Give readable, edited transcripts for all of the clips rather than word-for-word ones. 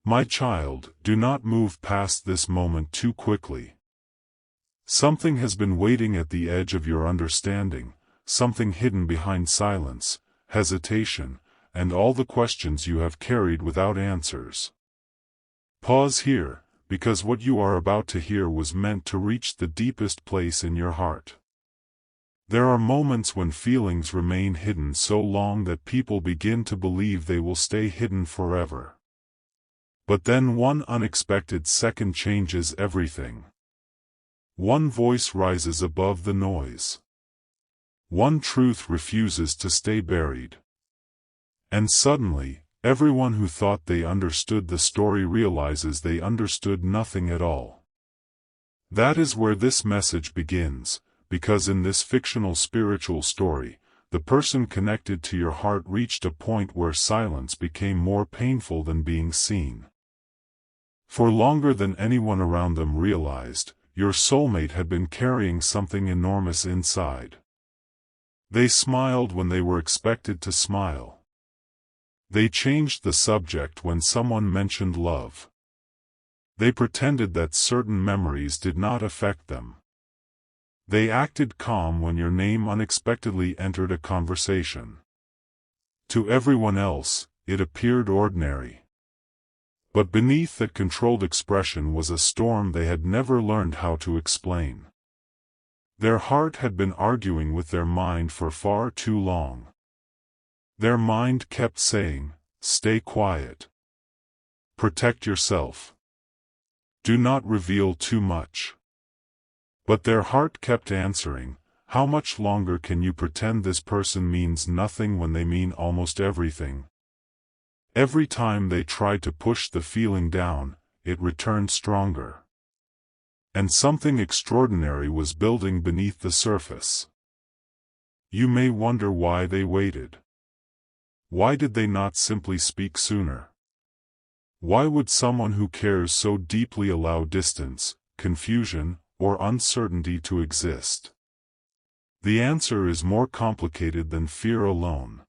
My child, do not move past this moment too quickly. Something has been waiting at the edge of your understanding, something hidden behind silence, hesitation, and all the questions you have carried without answers. Pause here, because what you are about to hear was meant to reach the deepest place in your heart. There are moments when feelings remain hidden so long that people begin to believe they will stay hidden forever. But then one unexpected second changes everything. One voice rises above the noise. One truth refuses to stay buried. And suddenly, everyone who thought they understood the story realizes they understood nothing at all. That is where this message begins, because in this fictional spiritual story, the person connected to your heart reached a point where silence became more painful than being seen. For longer than anyone around them realized, your soulmate had been carrying something enormous inside. They smiled when they were expected to smile. They changed the subject when someone mentioned love. They pretended that certain memories did not affect them. They acted calm when your name unexpectedly entered a conversation. To everyone else, it appeared ordinary. But beneath that controlled expression was a storm they had never learned how to explain. Their heart had been arguing with their mind for far too long. Their mind kept saying, "Stay quiet. Protect yourself. Do not reveal too much." But their heart kept answering, "How much longer can you pretend this person means nothing when they mean almost everything?" Every time they tried to push the feeling down, it returned stronger. And something extraordinary was building beneath the surface. You may wonder why they waited. Why did they not simply speak sooner? Why would someone who cares so deeply allow distance, confusion, or uncertainty to exist? The answer is more complicated than fear alone.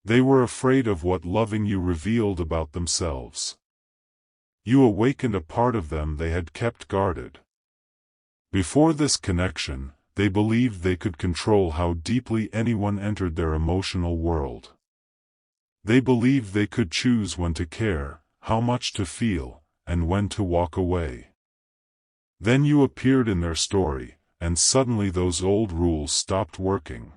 They were afraid of what loving you revealed about themselves. You awakened a part of them they had kept guarded. Before this connection, they believed they could control how deeply anyone entered their emotional world. They believed they could choose when to care, how much to feel, and when to walk away. Then you appeared in their story, and suddenly those old rules stopped working.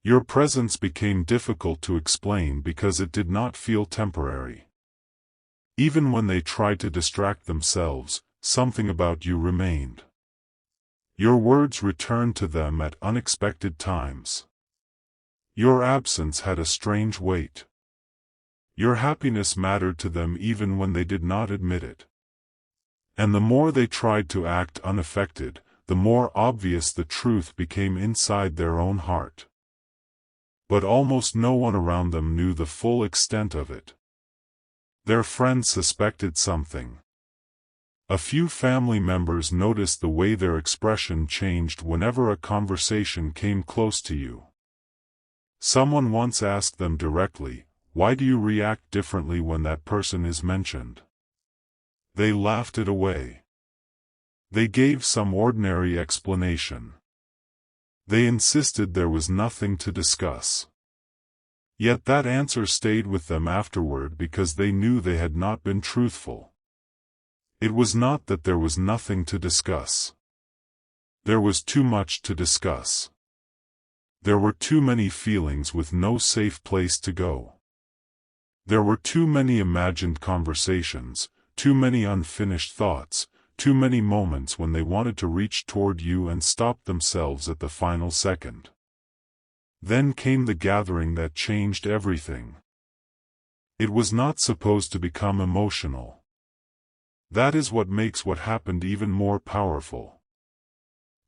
Your presence became difficult to explain because it did not feel temporary. Even when they tried to distract themselves, something about you remained. Your words returned to them at unexpected times. Your absence had a strange weight. Your happiness mattered to them even when they did not admit it. And the more they tried to act unaffected, the more obvious the truth became inside their own heart. But almost no one around them knew the full extent of it. Their friends suspected something. A few family members noticed the way their expression changed whenever a conversation came close to you. Someone once asked them directly, "Why do you react differently when that person is mentioned?" They laughed it away. They gave some ordinary explanation. They insisted there was nothing to discuss. Yet that answer stayed with them afterward because they knew they had not been truthful. It was not that there was nothing to discuss. There was too much to discuss. There were too many feelings with no safe place to go. There were too many imagined conversations, too many unfinished thoughts, too many moments when they wanted to reach toward you and stop themselves at the final second. Then came the gathering that changed everything. It was not supposed to become emotional. That is what makes what happened even more powerful.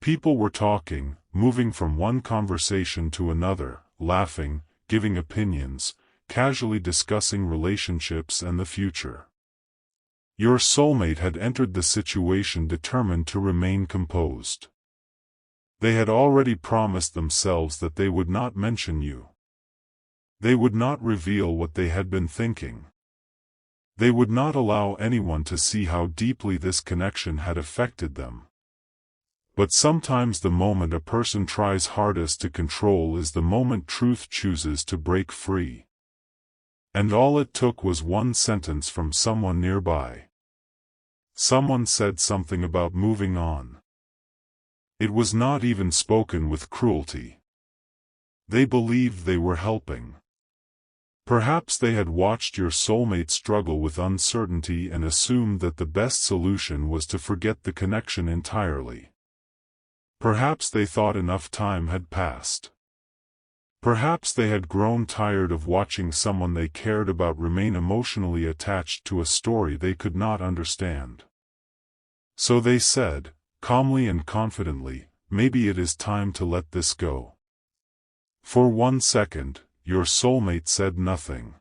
People were talking, moving from one conversation to another, laughing, giving opinions, casually discussing relationships and the future. Your soulmate had entered the situation determined to remain composed. They had already promised themselves that they would not mention you. They would not reveal what they had been thinking. They would not allow anyone to see how deeply this connection had affected them. But sometimes the moment a person tries hardest to control is the moment truth chooses to break free. And all it took was one sentence from someone nearby. Someone said something about moving on. It was not even spoken with cruelty. They believed they were helping. Perhaps they had watched your soulmate struggle with uncertainty and assumed that the best solution was to forget the connection entirely. Perhaps they thought enough time had passed. Perhaps they had grown tired of watching someone they cared about remain emotionally attached to a story they could not understand. So they said, calmly and confidently, maybe it is time to let this go. For 1 second, your soulmate said nothing.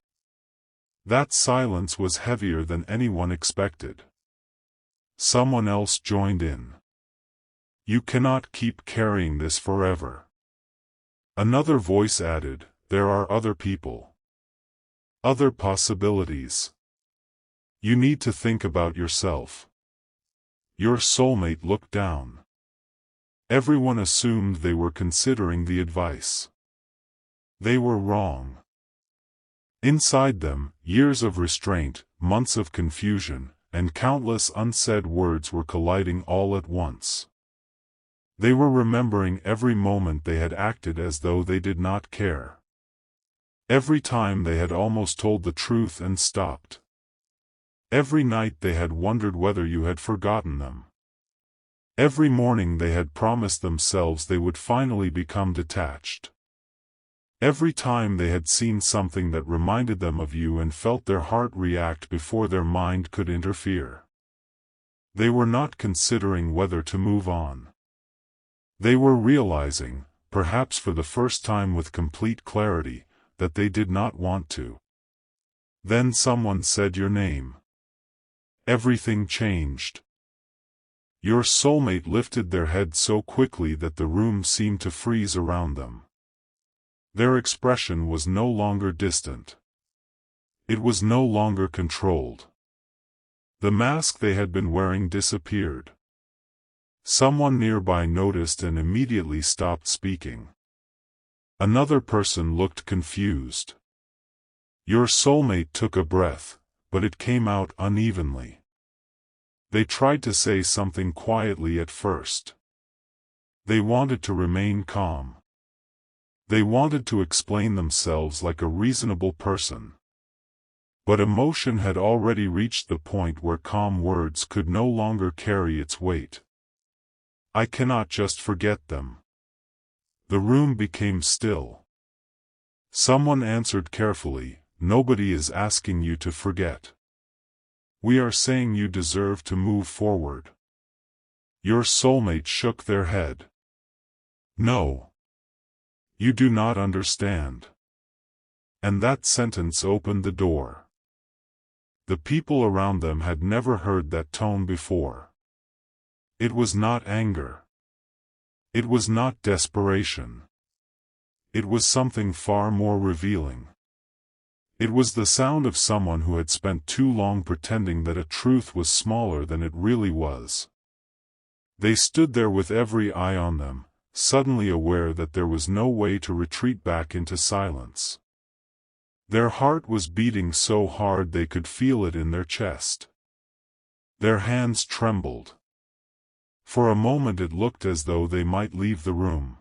That silence was heavier than anyone expected. Someone else joined in. You cannot keep carrying this forever. Another voice added, there are other people. Other possibilities. You need to think about yourself. Your soulmate looked down. Everyone assumed they were considering the advice. They were wrong. Inside them, years of restraint, months of confusion, and countless unsaid words were colliding all at once. They were remembering every moment they had acted as though they did not care. Every time they had almost told the truth and stopped. Every night they had wondered whether you had forgotten them. Every morning they had promised themselves they would finally become detached. Every time they had seen something that reminded them of you and felt their heart react before their mind could interfere. They were not considering whether to move on. They were realizing, perhaps for the first time with complete clarity, that they did not want to. Then someone said your name. Everything changed. Your soulmate lifted their head so quickly that the room seemed to freeze around them. Their expression was no longer distant. It was no longer controlled. The mask they had been wearing disappeared. Someone nearby noticed and immediately stopped speaking. Another person looked confused. Your soulmate took a breath, but it came out unevenly. They tried to say something quietly at first. They wanted to remain calm. They wanted to explain themselves like a reasonable person. But emotion had already reached the point where calm words could no longer carry its weight. I cannot just forget them. The room became still. Someone answered carefully, nobody is asking you to forget. We are saying you deserve to move forward. Your soulmate shook their head. No. You do not understand. And that sentence opened the door. The people around them had never heard that tone before. It was not anger. It was not desperation. It was something far more revealing. It was the sound of someone who had spent too long pretending that a truth was smaller than it really was. They stood there with every eye on them, suddenly aware that there was no way to retreat back into silence. Their heart was beating so hard they could feel it in their chest. Their hands trembled. For a moment it looked as though they might leave the room.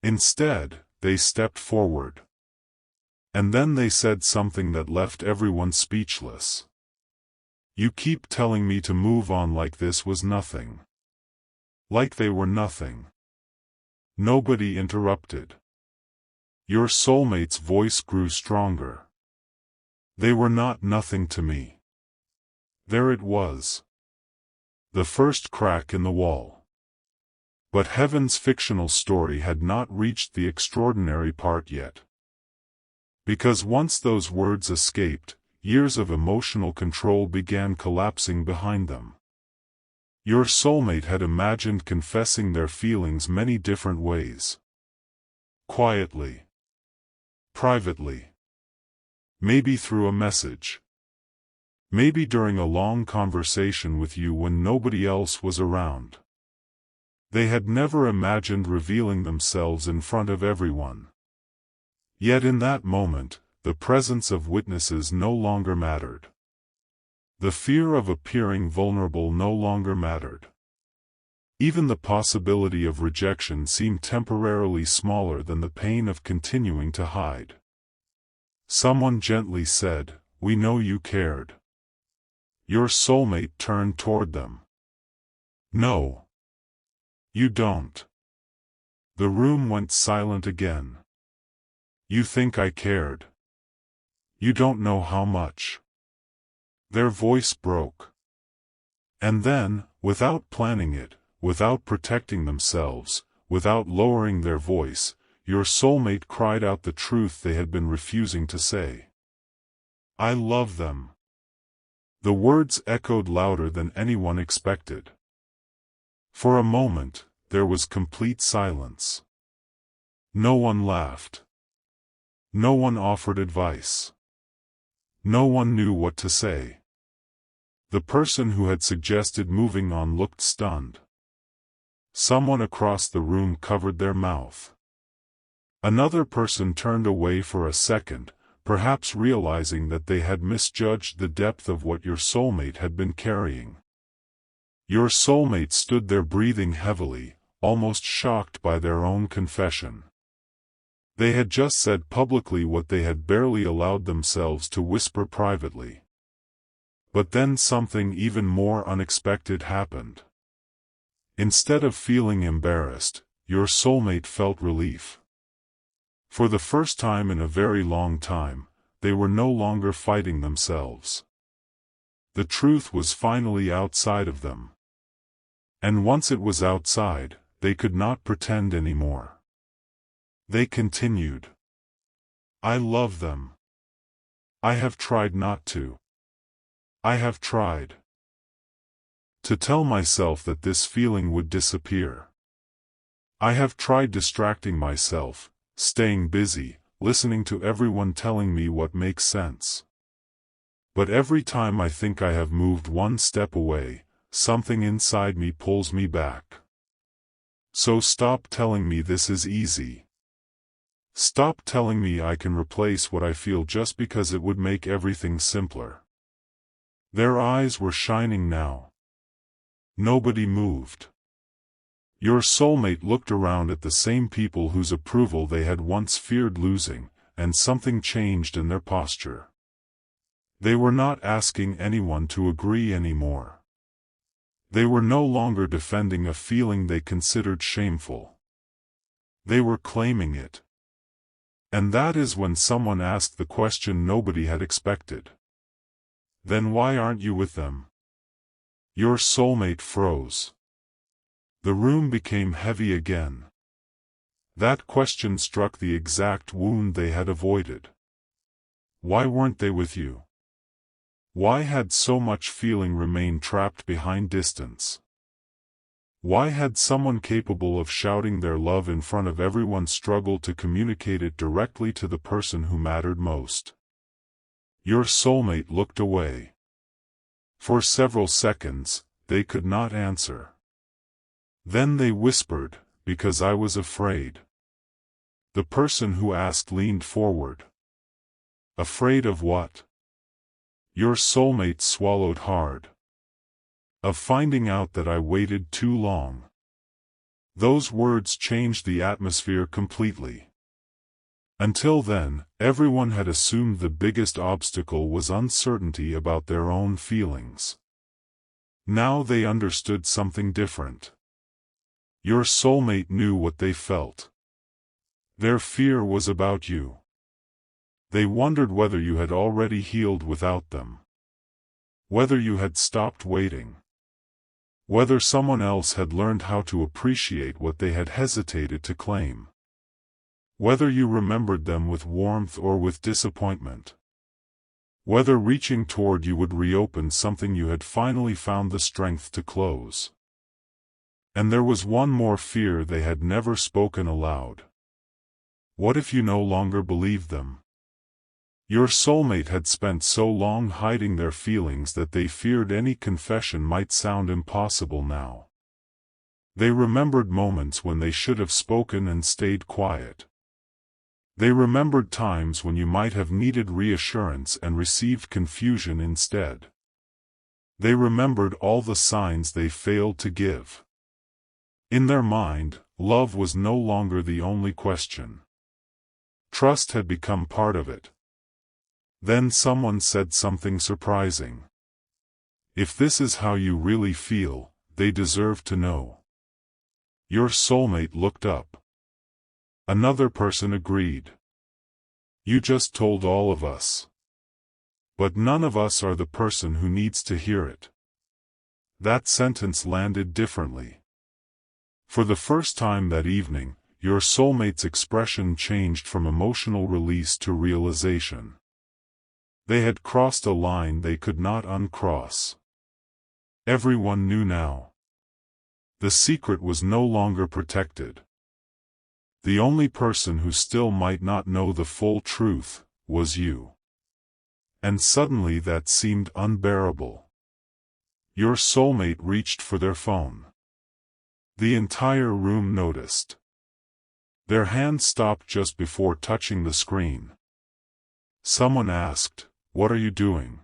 Instead, they stepped forward. And then they said something that left everyone speechless. You keep telling me to move on like this was nothing. Like they were nothing. Nobody interrupted. Your soulmate's voice grew stronger. They were not nothing to me. There it was. The first crack in the wall. But heaven's fictional story had not reached the extraordinary part yet. Because once those words escaped, years of emotional control began collapsing behind them. Your soulmate had imagined confessing their feelings many different ways. Quietly. Privately. Maybe through a message. Maybe during a long conversation with you when nobody else was around. They had never imagined revealing themselves in front of everyone. Yet in that moment, the presence of witnesses no longer mattered. The fear of appearing vulnerable no longer mattered. Even the possibility of rejection seemed temporarily smaller than the pain of continuing to hide. Someone gently said, "We know you cared." Your soulmate turned toward them. "No. You don't." The room went silent again. "You think I cared. You don't know how much." Their voice broke. And then, without planning it, without protecting themselves, without lowering their voice, your soulmate cried out the truth they had been refusing to say. "I love them." The words echoed louder than anyone expected. For a moment, there was complete silence. No one laughed. No one offered advice. No one knew what to say. The person who had suggested moving on looked stunned. Someone across the room covered their mouth. Another person turned away for a second, perhaps realizing that they had misjudged the depth of what your soulmate had been carrying. Your soulmate stood there breathing heavily, almost shocked by their own confession. They had just said publicly what they had barely allowed themselves to whisper privately. But then something even more unexpected happened. Instead of feeling embarrassed, your soulmate felt relief. For the first time in a very long time, they were no longer fighting themselves. The truth was finally outside of them. And once it was outside, they could not pretend anymore. They continued. "I love them. I have tried not to. I have tried to tell myself that this feeling would disappear. I have tried distracting myself, staying busy, listening to everyone telling me what makes sense. But every time I think I have moved one step away, something inside me pulls me back. So stop telling me this is easy. Stop telling me I can replace what I feel just because it would make everything simpler." Their eyes were shining now. Nobody moved. Your soulmate looked around at the same people whose approval they had once feared losing, and something changed in their posture. They were not asking anyone to agree anymore. They were no longer defending a feeling they considered shameful. They were claiming it. And that is when someone asked the question nobody had expected. "Then why aren't you with them?" Your soulmate froze. The room became heavy again. That question struck the exact wound they had avoided. Why weren't they with you? Why had so much feeling remained trapped behind distance? Why had someone capable of shouting their love in front of everyone struggled to communicate it directly to the person who mattered most? Your soulmate looked away. For several seconds, they could not answer. Then they whispered, "Because I was afraid." The person who asked leaned forward. "Afraid of what?" Your soulmate swallowed hard. "Of finding out that I waited too long." Those words changed the atmosphere completely. Until then, everyone had assumed the biggest obstacle was uncertainty about their own feelings. Now they understood something different. Your soulmate knew what they felt. Their fear was about you. They wondered whether you had already healed without them. Whether you had stopped waiting. Whether someone else had learned how to appreciate what they had hesitated to claim. Whether you remembered them with warmth or with disappointment. Whether reaching toward you would reopen something you had finally found the strength to close. And there was one more fear they had never spoken aloud. What if you no longer believed them? Your soulmate had spent so long hiding their feelings that they feared any confession might sound impossible now. They remembered moments when they should have spoken and stayed quiet. They remembered times when you might have needed reassurance and received confusion instead. They remembered all the signs they failed to give. In their mind, love was no longer the only question. Trust had become part of it. Then someone said something surprising. If this is how you really feel, they deserve to know. Your soulmate looked up. Another person agreed. You just told all of us. But none of us are the person who needs to hear it. That sentence landed differently. For the first time that evening, your soulmate's expression changed from emotional release to realization. They had crossed a line they could not uncross. Everyone knew now. The secret was no longer protected. The only person who still might not know the full truth was you. And suddenly that seemed unbearable. Your soulmate reached for their phone. The entire room noticed. Their hand stopped just before touching the screen. Someone asked, "What are you doing?"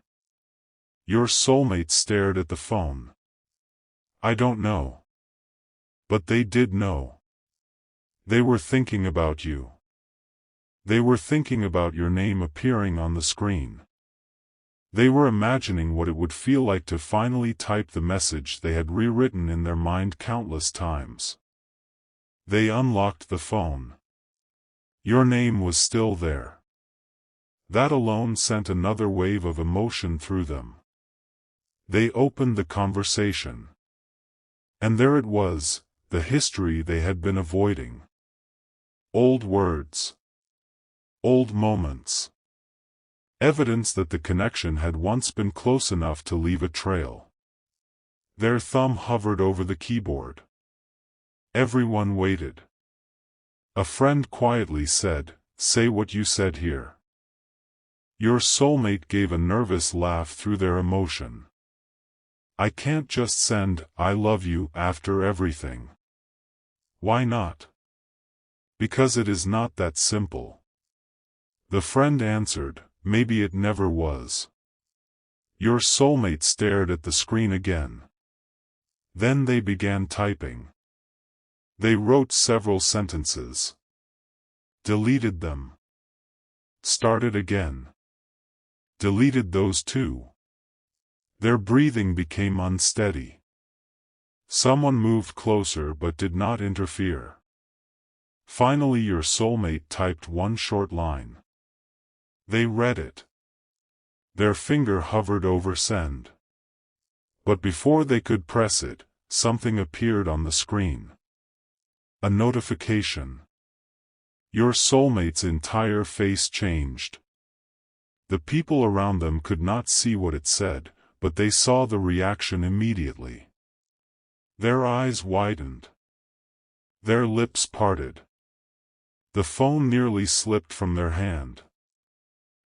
Your soulmate stared at the phone. "I don't know." But they did know. They were thinking about you. They were thinking about your name appearing on the screen. They were imagining what it would feel like to finally type the message they had rewritten in their mind countless times. They unlocked the phone. Your name was still there. That alone sent another wave of emotion through them. They opened the conversation. And there it was, the history they had been avoiding. Old words. Old moments. Evidence that the connection had once been close enough to leave a trail. Their thumb hovered over the keyboard. Everyone waited. A friend quietly said, "Say what you said here." Your soulmate gave a nervous laugh through their emotion. "I can't just send 'I love you' after everything." "Why not?" "Because it is not that simple." The friend answered, "Maybe it never was." Your soulmate stared at the screen again. Then they began typing. They wrote several sentences. Deleted them. Started again. Deleted those too. Their breathing became unsteady. Someone moved closer but did not interfere. Finally your soulmate typed one short line. They read it. Their finger hovered over send. But before they could press it, something appeared on the screen. A notification. Your soulmate's entire face changed. The people around them could not see what it said, but they saw the reaction immediately. Their eyes widened. Their lips parted. The phone nearly slipped from their hand.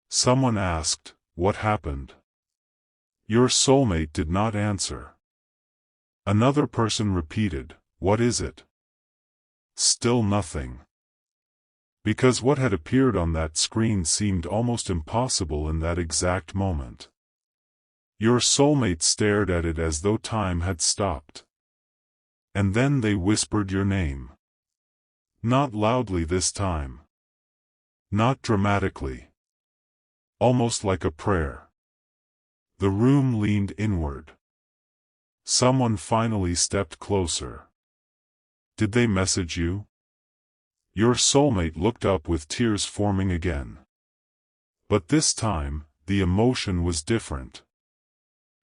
Someone asked, "What happened?" Your soulmate did not answer. Another person repeated, "What is it?" Still nothing. Because what had appeared on that screen seemed almost impossible in that exact moment. Your soulmate stared at it as though time had stopped. And then they whispered your name. Not loudly this time. Not dramatically. Almost like a prayer. The room leaned inward. Someone finally stepped closer. Did they message you? Your soulmate looked up with tears forming again. But this time, the emotion was different.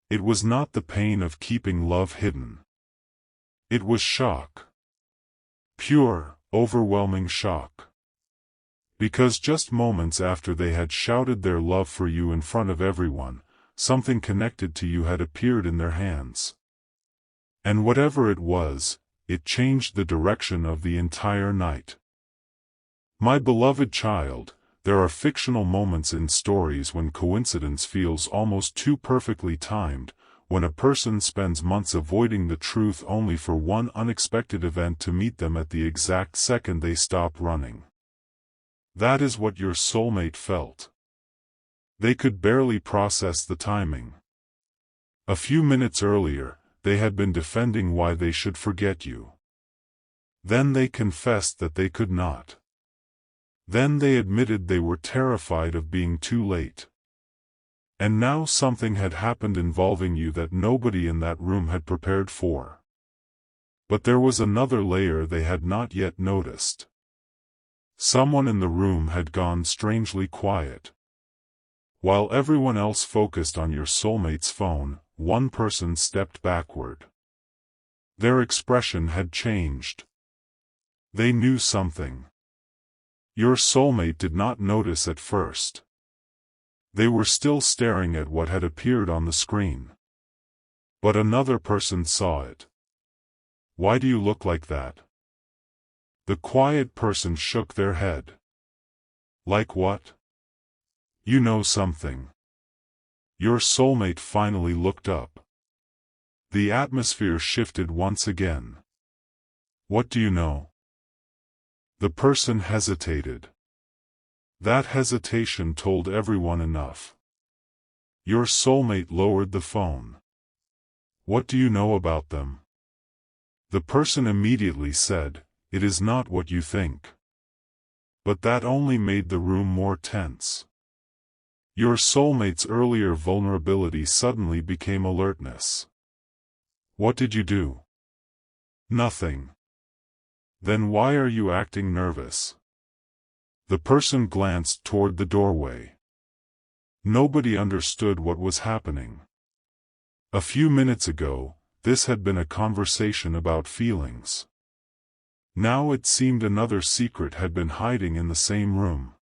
It was not the pain of keeping love hidden. It was shock. Pure, overwhelming shock. Because just moments after they had shouted their love for you in front of everyone, something connected to you had appeared in their hands. And whatever it was, it changed the direction of the entire night. "My beloved child, there are fictional moments in stories when coincidence feels almost too perfectly timed, when a person spends months avoiding the truth only for one unexpected event to meet them at the exact second they stop running. That is what your soulmate felt. They could barely process the timing. A few minutes earlier, they had been defending why they should forget you. Then they confessed that they could not. Then they admitted they were terrified of being too late. And now something had happened involving you that nobody in that room had prepared for. But there was another layer they had not yet noticed. Someone in the room had gone strangely quiet. While everyone else focused on your soulmate's phone, one person stepped backward. Their expression had changed. They knew something. Your soulmate did not notice at first. They were still staring at what had appeared on the screen. But another person saw it. Why do you look like that? The quiet person shook their head. Like what? You know something. Your soulmate finally looked up. The atmosphere shifted once again. What do you know? The person hesitated. That hesitation told everyone enough. Your soulmate lowered the phone. What do you know about them? The person immediately said, "It is not what you think." But that only made the room more tense. Your soulmate's earlier vulnerability suddenly became alertness. What did you do? Nothing. Then why are you acting nervous? The person glanced toward the doorway. Nobody understood what was happening. A few minutes ago, this had been a conversation about feelings. Now it seemed another secret had been hiding in the same room.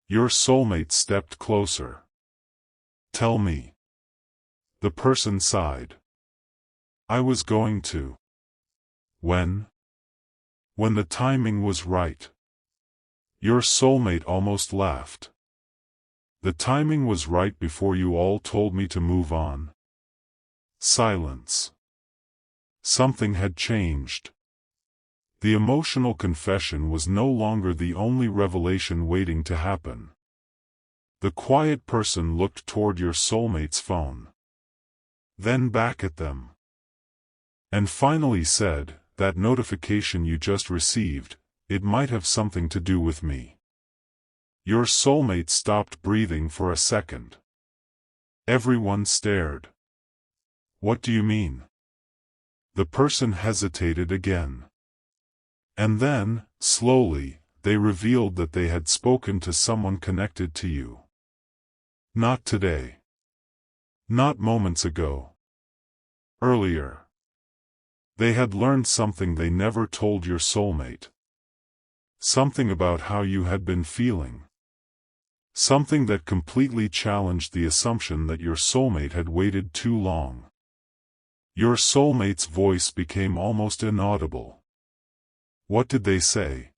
Your soulmate stepped closer. Tell me. The person sighed. I was going to. When? When the timing was right. Your soulmate almost laughed. The timing was right before you all told me to move on. Silence. Something had changed. The emotional confession was no longer the only revelation waiting to happen. The quiet person looked toward your soulmate's phone. Then back at them. And finally said, "That notification you just received, it might have something to do with me." Your soulmate stopped breathing for a second. Everyone stared. What do you mean? The person hesitated again. And then, slowly, they revealed that they had spoken to someone connected to you. Not today. Not moments ago. Earlier. They had learned something they never told your soulmate. Something about how you had been feeling. Something that completely challenged the assumption that your soulmate had waited too long. Your soulmate's voice became almost inaudible. What did they say?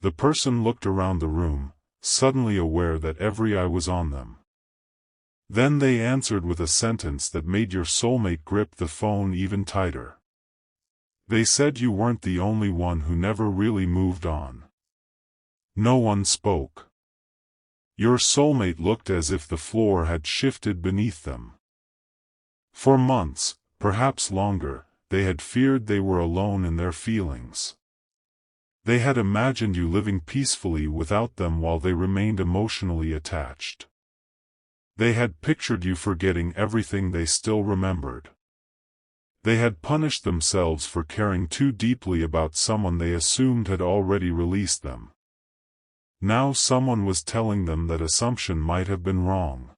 The person looked around the room, suddenly aware that every eye was on them. Then they answered with a sentence that made your soulmate grip the phone even tighter. They said you weren't the only one who never really moved on. No one spoke. Your soulmate looked as if the floor had shifted beneath them. For months, perhaps longer, they had feared they were alone in their feelings. They had imagined you living peacefully without them while they remained emotionally attached. They had pictured you forgetting everything they still remembered. They had punished themselves for caring too deeply about someone they assumed had already released them. Now someone was telling them that assumption might have been wrong.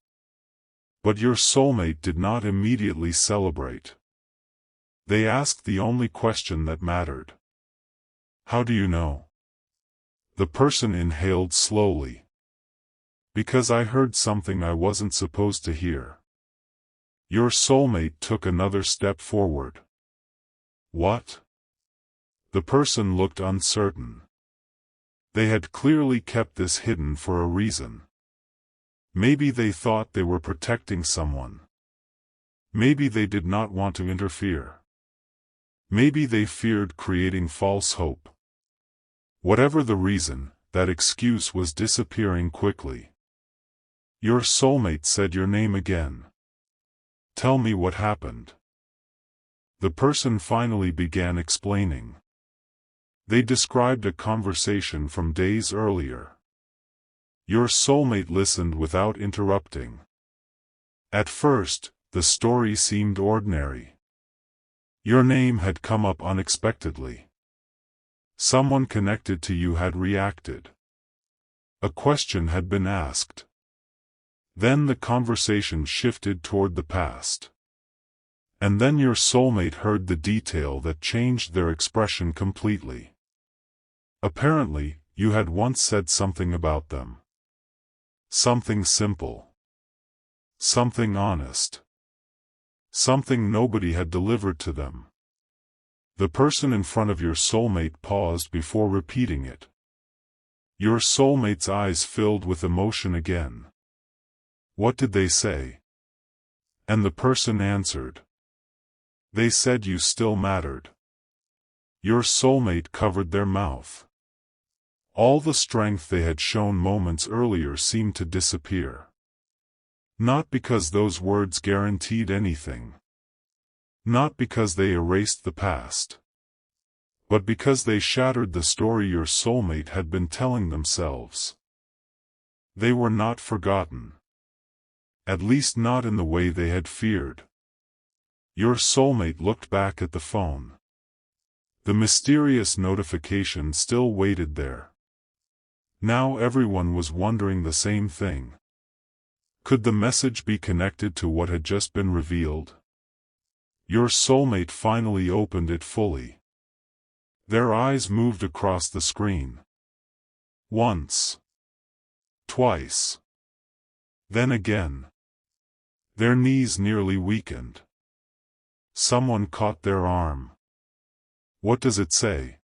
But your soulmate did not immediately celebrate. They asked the only question that mattered. How do you know? The person inhaled slowly. Because I heard something I wasn't supposed to hear. Your soulmate took another step forward. What? The person looked uncertain. They had clearly kept this hidden for a reason. Maybe they thought they were protecting someone. Maybe they did not want to interfere. Maybe they feared creating false hope. Whatever the reason, that excuse was disappearing quickly. Your soulmate said your name again. Tell me what happened. The person finally began explaining. They described a conversation from days earlier. Your soulmate listened without interrupting. At first, the story seemed ordinary. Your name had come up unexpectedly. Someone connected to you had reacted. A question had been asked. Then the conversation shifted toward the past. And then your soulmate heard the detail that changed their expression completely. Apparently, you had once said something about them. Something simple. Something honest. Something nobody had delivered to them. The person in front of your soulmate paused before repeating it. Your soulmate's eyes filled with emotion again. What did they say? And the person answered. They said you still mattered. Your soulmate covered their mouth. All the strength they had shown moments earlier seemed to disappear. Not because those words guaranteed anything. Not because they erased the past. But because they shattered the story your soulmate had been telling themselves. They were not forgotten. At least not in the way they had feared. Your soulmate looked back at the phone. The mysterious notification still waited there. Now everyone was wondering the same thing. Could the message be connected to what had just been revealed? Your soulmate finally opened it fully. Their eyes moved across the screen. Once. Twice. Then again. Their knees nearly weakened. Someone caught their arm. What does it say?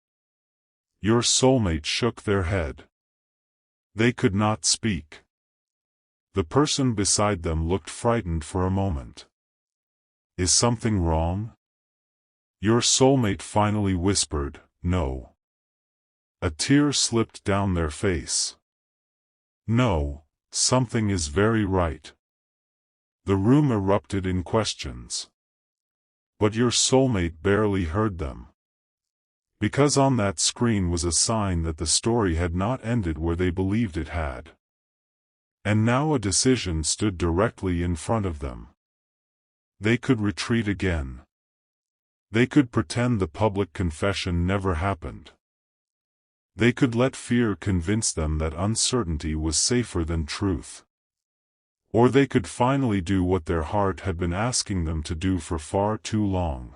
Your soulmate shook their head. They could not speak. The person beside them looked frightened for a moment. Is something wrong? Your soulmate finally whispered, no. A tear slipped down their face. No, something is very right. The room erupted in questions. But your soulmate barely heard them. Because on that screen was a sign that the story had not ended where they believed it had. And now a decision stood directly in front of them. They could retreat again. They could pretend the public confession never happened. They could let fear convince them that uncertainty was safer than truth. Or they could finally do what their heart had been asking them to do for far too long.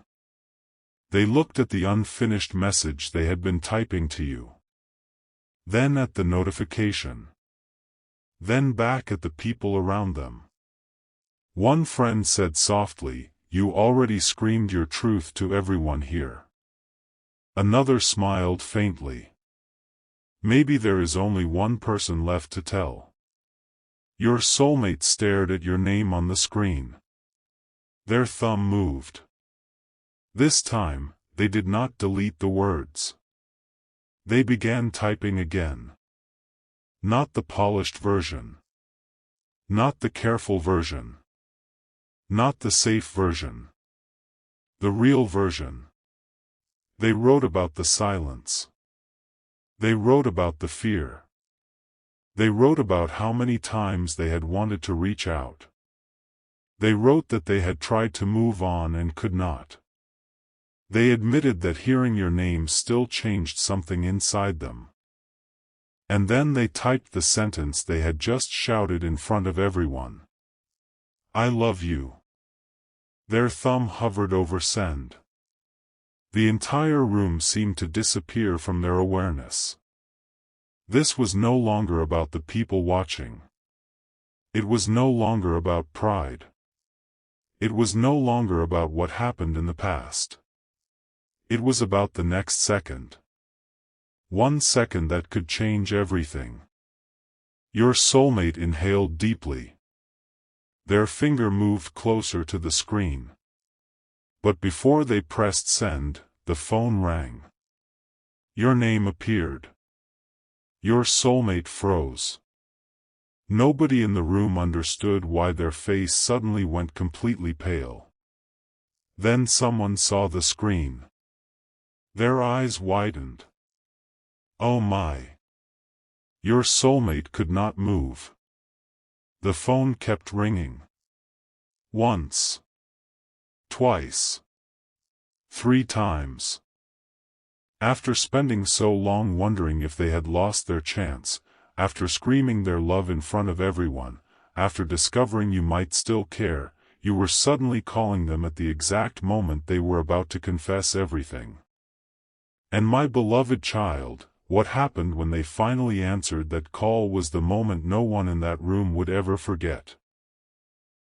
They looked at the unfinished message they had been typing to you. Then at the notification. Then back at the people around them. One friend said softly, "You already screamed your truth to everyone here." Another smiled faintly. Maybe there is only one person left to tell. Your soulmate stared at your name on the screen. Their thumb moved. This time, they did not delete the words. They began typing again. Not the polished version. Not the careful version. Not the safe version. The real version. They wrote about the silence. They wrote about the fear. They wrote about how many times they had wanted to reach out. They wrote that they had tried to move on and could not. They admitted that hearing your name still changed something inside them. And then they typed the sentence they had just shouted in front of everyone. I love you. Their thumb hovered over send. The entire room seemed to disappear from their awareness. This was no longer about the people watching. It was no longer about pride. It was no longer about what happened in the past. It was about the next second. 1 second that could change everything. Your soulmate inhaled deeply. Their finger moved closer to the screen. But before they pressed send, the phone rang. Your name appeared. Your soulmate froze. Nobody in the room understood why their face suddenly went completely pale. Then someone saw the screen. Their eyes widened. Oh my! Your soulmate could not move. The phone kept ringing. Once. Twice. 3 times. After spending so long wondering if they had lost their chance, after screaming their love in front of everyone, after discovering you might still care, you were suddenly calling them at the exact moment they were about to confess everything. And my beloved child, what happened when they finally answered that call was the moment no one in that room would ever forget.